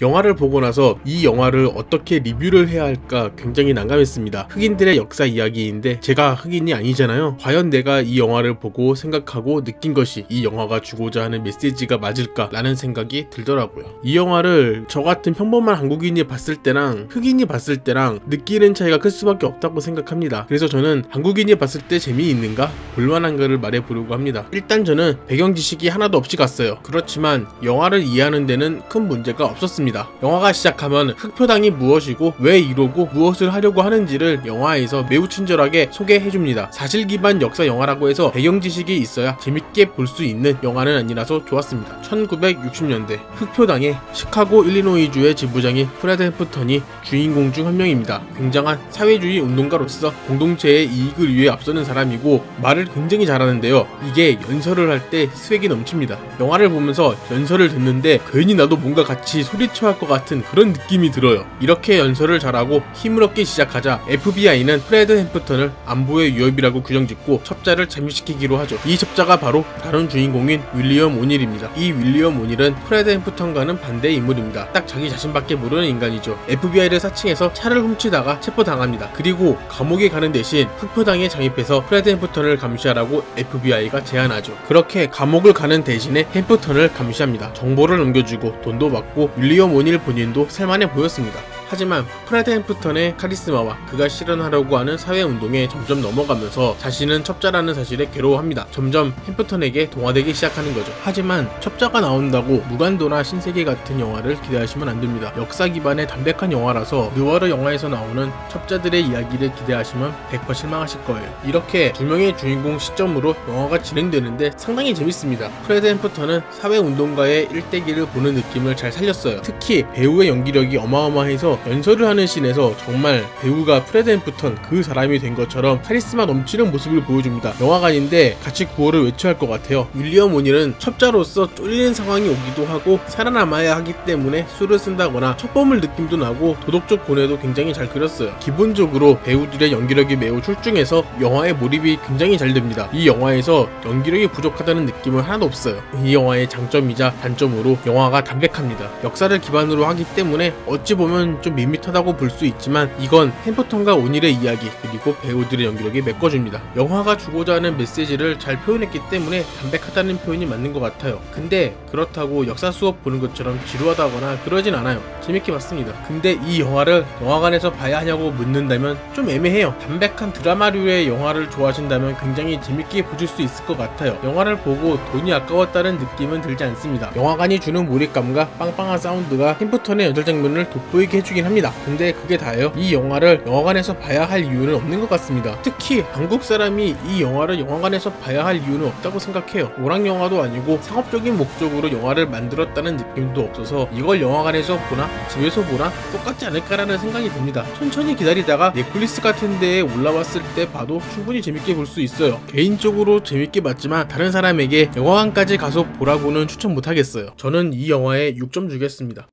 영화를 보고 나서 이 영화를 어떻게 리뷰를 해야 할까 굉장히 난감했습니다. 흑인들의 역사 이야기인데 제가 흑인이 아니잖아요. 과연 내가 이 영화를 보고 생각하고 느낀 것이 이 영화가 주고자 하는 메시지가 맞을까 라는 생각이 들더라고요. 이 영화를 저 같은 평범한 한국인이 봤을 때랑 흑인이 봤을 때랑 느끼는 차이가 클 수밖에 없다고 생각합니다. 그래서 저는 한국인이 봤을 때 재미있는가? 볼만한가를 말해보려고 합니다. 일단 저는 배경 지식이 하나도 없이 갔어요. 그렇지만 영화를 이해하는 데는 큰 문제가 없었습니다. 영화가 시작하면 흑표당이 무엇이고 왜 이러고 무엇을 하려고 하는지를 영화에서 매우 친절하게 소개해줍니다. 사실 기반 역사 영화라고 해서 배경 지식이 있어야 재밌게 볼 수 있는 영화는 아니라서 좋았습니다. 1960년대 흑표당의 시카고 일리노이주의 지부장인 프레드 햄프턴이 주인공 중 한 명입니다. 굉장한 사회주의 운동가로서 공동체의 이익을 위해 앞서는 사람이고 말을 굉장히 잘하는데요. 이게 연설을 할 때 스웩이 넘칩니다. 영화를 보면서 연설을 듣는데 괜히 나도 뭔가 같이 소리쳐 할 것 같은 그런 느낌이 들어요. 이렇게 연설을 잘하고 힘을 얻기 시작하자 FBI는 프레드 햄프턴을 안보의 위협이라고 규정짓고 첩자를 잠입시키기로 하죠. 이 첩자가 바로 다른 주인공인 윌리엄 오닐입니다. 이 윌리엄 오닐은 프레드 햄프턴과는 반대의 인물입니다. 딱 자기 자신밖에 모르는 인간이죠. FBI를 사칭해서 차를 훔치다가 체포당합니다. 그리고 감옥에 가는 대신 흑표당에 잠입해서 프레드 햄프턴을 감시하라고 FBI가 제안하죠. 그렇게 감옥을 가는 대신에 햄프턴을 감시합니다. 정보를 넘겨주고 돈도 받고 윌리엄 오닐 본인도 살만해 보였습니다. 하지만 프레드 햄프턴의 카리스마와 그가 실현하려고 하는 사회운동에 점점 넘어가면서 자신은 첩자라는 사실에 괴로워합니다. 점점 햄프턴에게 동화되기 시작하는 거죠. 하지만 첩자가 나온다고 무간도나 신세계 같은 영화를 기대하시면 안됩니다. 역사 기반의 담백한 영화라서 느와르 영화에서 나오는 첩자들의 이야기를 기대하시면 100% 실망하실 거예요. 이렇게 두 명의 주인공 시점으로 영화가 진행되는데 상당히 재밌습니다. 프레드 햄프턴은 사회운동가의 일대기를 보는 느낌을 잘 살렸어요. 특히 배우의 연기력이 어마어마해서 연설을 하는 씬에서 정말 배우가 프레드 햄프턴 그 사람이 된 것처럼 카리스마 넘치는 모습을 보여줍니다. 영화관인데 같이 구호를 외쳐야 할 것 같아요. 윌리엄 오닐은 첩자로서 쫄리는 상황이 오기도 하고 살아남아야 하기 때문에 술을 쓴다거나 첩보물 느낌도 나고 도덕적 고뇌도 굉장히 잘 그렸어요. 기본적으로 배우들의 연기력이 매우 출중해서 영화의 몰입이 굉장히 잘 됩니다. 이 영화에서 연기력이 부족하다는 느낌은 하나도 없어요. 이 영화의 장점이자 단점으로 영화가 담백합니다. 역사를 기반으로 하기 때문에 어찌 보면 좀 밋밋하다고 볼 수 있지만 이건 햄프턴과 오닐의 이야기 그리고 배우들의 연기력이 메꿔줍니다. 영화가 주고자 하는 메시지를 잘 표현했기 때문에 담백하다는 표현이 맞는 것 같아요. 근데 그렇다고 역사 수업 보는 것처럼 지루하다거나 그러진 않아요. 재밌게 봤습니다. 근데 이 영화를 영화관에서 봐야 하냐고 묻는다면 좀 애매해요. 담백한 드라마류의 영화를 좋아하신다면 굉장히 재밌게 보실 수 있을 것 같아요. 영화를 보고 돈이 아까웠다는 느낌은 들지 않습니다. 영화관이 주는 몰입감과 빵빵한 사운드가 햄프턴의 연설 장면을 돋보이게 해주긴 합니다. 근데 그게 다예요. 이 영화를 영화관에서 봐야 할 이유는 없는 것 같습니다. 특히 한국 사람이 이 영화를 영화관에서 봐야 할 이유는 없다고 생각해요. 오락 영화도 아니고 상업적인 목적으로 영화를 만들었다는 느낌도 없어서 이걸 영화관에서 보나 집에서 보나 똑같지 않을까라는 생각이 듭니다. 천천히 기다리다가 넷플릭스 같은 데에 올라왔을 때 봐도 충분히 재밌게 볼 수 있어요. 개인적으로 재밌게 봤지만 다른 사람에게 영화관까지 가서 보라고는 추천 못하겠어요. 저는 이 영화에 6점 주겠습니다.